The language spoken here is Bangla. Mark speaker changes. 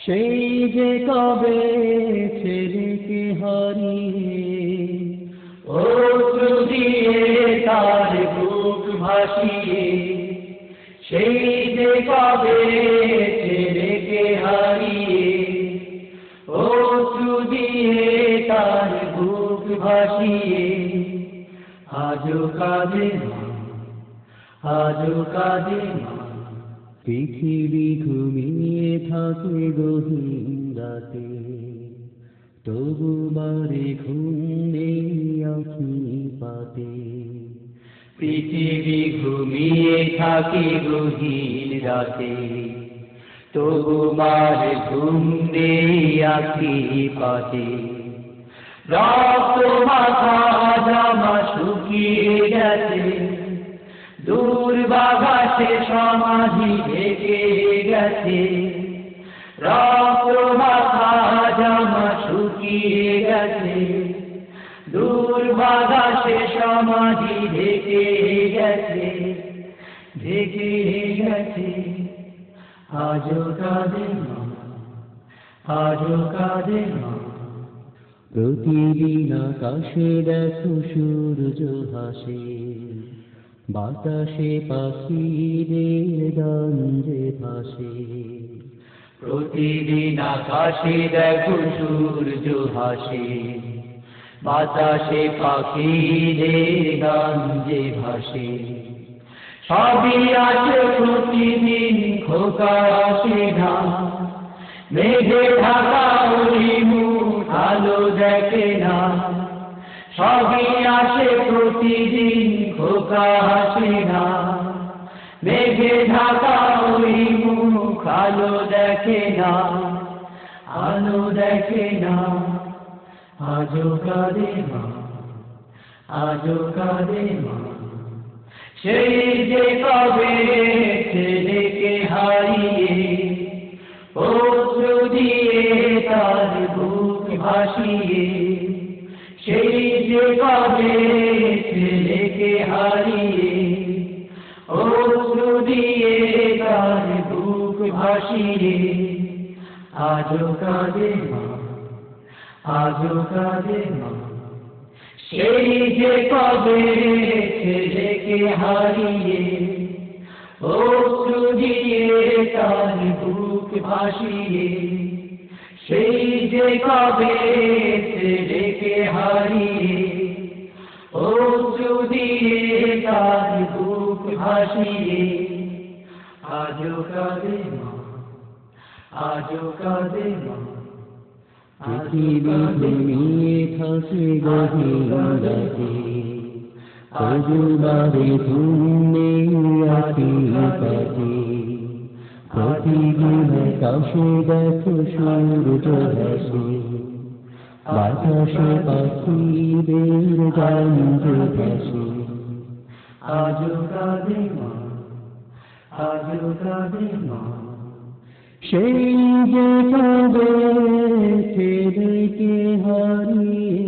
Speaker 1: সেই যে কবে ছেলেকে হারিয়ে অশ্রু দিয়ে তার বুক ভাসিয়ে, সেই যে কবে ছেলেকে হারিয়ে অশ্রু দিয়ে তার বুক ভাসিয়ে, আজও কাঁদে মা, আজও কাঁদে মা। পৃথিবী ঘুমিয়ে থাকে গহীন রাতে, তবু মারে ঘুম নেই আঁখি পাতে। পৃথিবী ঘুমিয়ে থাকে গহীন রাতে, তবু মারে ঘুম নেই আঁখি পাতে। রক্ত মাখা জামা শুকিয়ে গেছে, দূর বাগাসে সমাধি ঢেকে গেছে। রক্ত মাখা জামা শুকিয়ে গেছে, দূর বাগাসে সমাধি ঢেকে গেছে, ঢেকে গেছে। আজও কাঁদে মা, আজও কাঁদে মা। প্রতিদিন আকাশে দেখো সূর্য হাসে, বাতাসে পাখিদের গান যে ভাসে। প্রতিদিন আকাশে দেখো সূর্য হাসে, বাতাসে পাখিদের গান যে ভাসে। সবই আছে প্রতিদিন, খোকা আসে না, মেঘে ঢাকা ওই মুখ আলো দেখে না। সবই আসে প্রতিদিন, খোকা আসে না, মেঘে ঢাকা ওই মুখ আলো দেখে না, আলো দেখে না। আজও কাঁদে মা, আজও কাঁদে মা। সেই যে কবে ছেলেকে হারিয়ে অশ্রু দিয়ে তার বুক ভাসিয়ে, সেই যে কবে ছেলেকে হারিয়ে অশ্রু দিয়ে তার বুক ভাসিয়ে। আজও কাঁদে মা, আজও কাঁদে মা। সেই যে কবে ছেলেকে হারিয়ে অশ্রু দিয়ে তার বুক ভাসিয়ে, সেই যে কবে ছেলেকে হারিয়ে অশ্রু দিয়ে তার বুক ভাসিয়ে। আজও কাঁদে মা, আজও কাঁদে মা। পৃথিবী ঘুমিয়ে থাকে গহীন রাতে, তবু মারে ঘুম নেই আঁখি পাতে। প্রতিদিন আকাশে দেখো সূর্য হাসে, বাতাসে পাখিদের গান যে ভাসে। আজও কাঁদে মা, আজও কাঁদে মা। সেই যে কবে ছেলেকে হারিয়ে